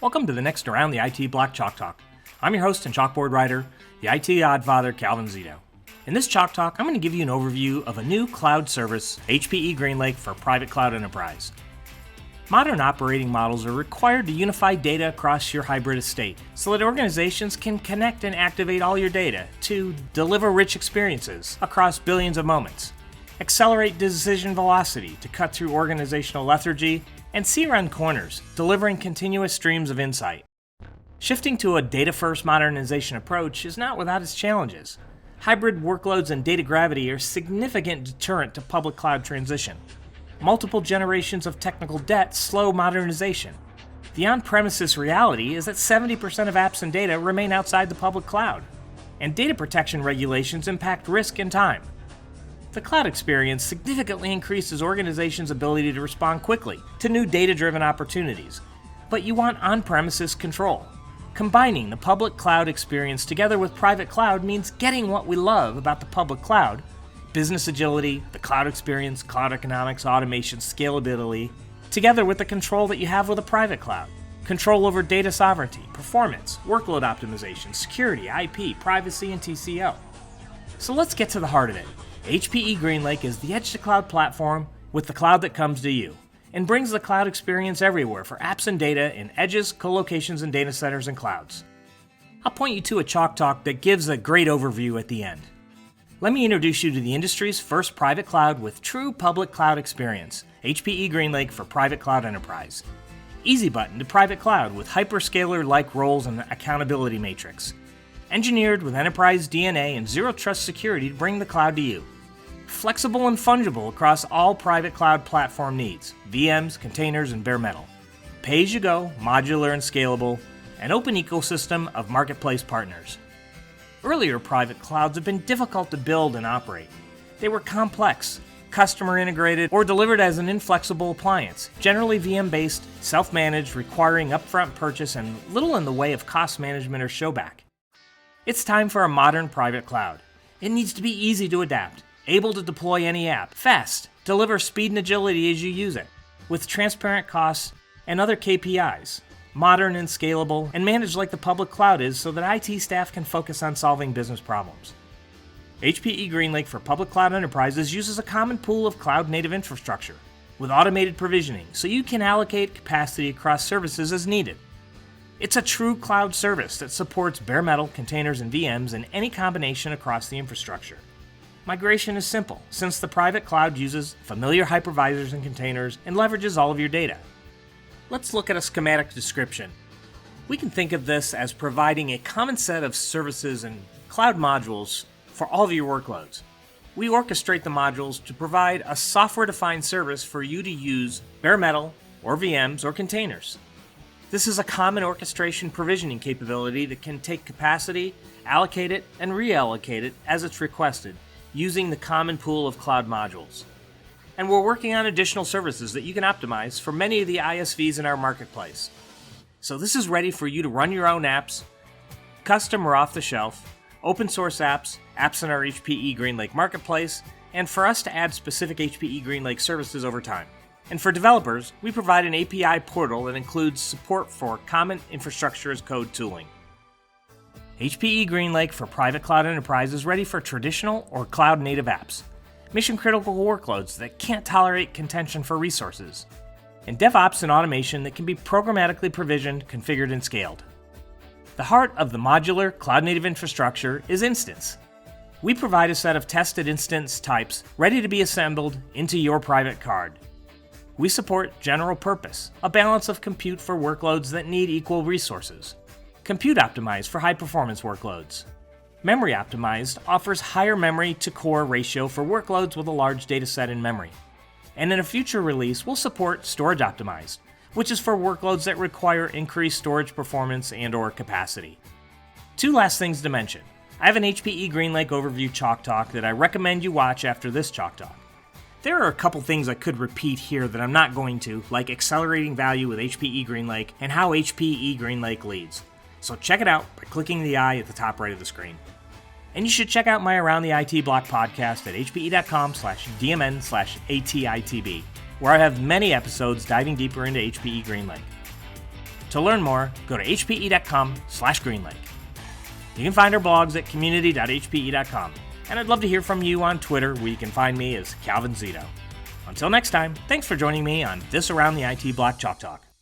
Welcome to the next Around the IT Block Chalk Talk. I'm your host and chalkboard writer, the IT Oddfather Calvin Zito. In this Chalk Talk, I'm going to give you an overview of a new cloud service, HPE GreenLake for private cloud enterprise. Modern operating models are required to unify data across your hybrid estate so that organizations can connect and activate all your data to deliver rich experiences across billions of moments, accelerate decision velocity to cut through organizational lethargy, and see around corners, delivering continuous streams of insight. Shifting to a data-first modernization approach is not without its challenges. Hybrid workloads and data gravity are a significant deterrent to public cloud transition. Multiple generations of technical debt slow modernization. The on-premises reality is that 70% of apps and data remain outside the public cloud, and data protection regulations impact risk and time. The cloud experience significantly increases organizations' ability to respond quickly to new data-driven opportunities, but you want on-premises control. Combining the public cloud experience together with private cloud means getting what we love about the public cloud: business agility, the cloud experience, cloud economics, automation, scalability, together with the control that you have with a private cloud. Control over data sovereignty, performance, workload optimization, security, IP, privacy, and TCO. So let's get to the heart of it. HPE GreenLake is the edge-to-cloud platform with the cloud that comes to you and brings the cloud experience everywhere for apps and data in edges, co-locations, and data centers and clouds. I'll point you to a Chalk Talk that gives a great overview at the end. Let me introduce you to the industry's first private cloud with true public cloud experience, HPE GreenLake for private cloud enterprise. Easy button to private cloud with hyperscaler-like roles and accountability matrix. Engineered with enterprise DNA and zero trust security to bring the cloud to you. Flexible and fungible across all private cloud platform needs, VMs, containers, and bare metal. Pay-as-you-go, modular and scalable, an open ecosystem of marketplace partners. Earlier private clouds have been difficult to build and operate. They were complex, customer integrated, or delivered as an inflexible appliance, generally VM-based, self-managed, requiring upfront purchase and little in the way of cost management or showback. It's time for a modern private cloud. It needs to be easy to adapt, able to deploy any app, fast, deliver speed and agility as you use it, with transparent costs and other KPIs, modern and scalable, and managed like the public cloud is so that IT staff can focus on solving business problems. HPE GreenLake for public cloud enterprises uses a common pool of cloud-native infrastructure with automated provisioning so you can allocate capacity across services as needed. It's a true cloud service that supports bare metal, containers, and VMs in any combination across the infrastructure. Migration is simple, since the private cloud uses familiar hypervisors and containers and leverages all of your data. Let's look at a schematic description. We can think of this as providing a common set of services and cloud modules for all of your workloads. We orchestrate the modules to provide a software-defined service for you to use bare metal, or VMs, or containers. This is a common orchestration provisioning capability that can take capacity, allocate it, and reallocate it as it's requested, using the common pool of cloud modules. And we're working on additional services that you can optimize for many of the ISVs in our marketplace. So this is ready for you to run your own apps, custom or off-the-shelf, open source apps, apps in our HPE GreenLake marketplace, and for us to add specific HPE GreenLake services over time. And for developers, we provide an API portal that includes support for common infrastructure as code tooling. HPE GreenLake for private cloud enterprise is ready for traditional or cloud-native apps, mission-critical workloads that can't tolerate contention for resources, and DevOps and automation that can be programmatically provisioned, configured, and scaled. The heart of the modular cloud-native infrastructure is instance. We provide a set of tested instance types ready to be assembled into your private card. We support general purpose, a balance of compute for workloads that need equal resources. Compute optimized for high-performance workloads. Memory optimized offers higher memory to core ratio for workloads with a large dataset in memory. And in a future release, we'll support storage optimized, which is for workloads that require increased storage performance and/or capacity. Two last things to mention. I have an HPE GreenLake overview Chalk Talk that I recommend you watch after this Chalk Talk. There are a couple things I could repeat here that I'm not going to, like accelerating value with HPE GreenLake and how HPE GreenLake leads. So check it out by clicking the eye at the top right of the screen. And you should check out my Around the IT Block podcast at hpe.com/dmn/atitb, where I have many episodes diving deeper into HPE GreenLake. To learn more, go to hpe.com/greenlake. You can find our blogs at community.hpe.com, and I'd love to hear from you on Twitter, where you can find me as Calvin Zito. Until next time, thanks for joining me on this Around the IT Block Chalk Talk.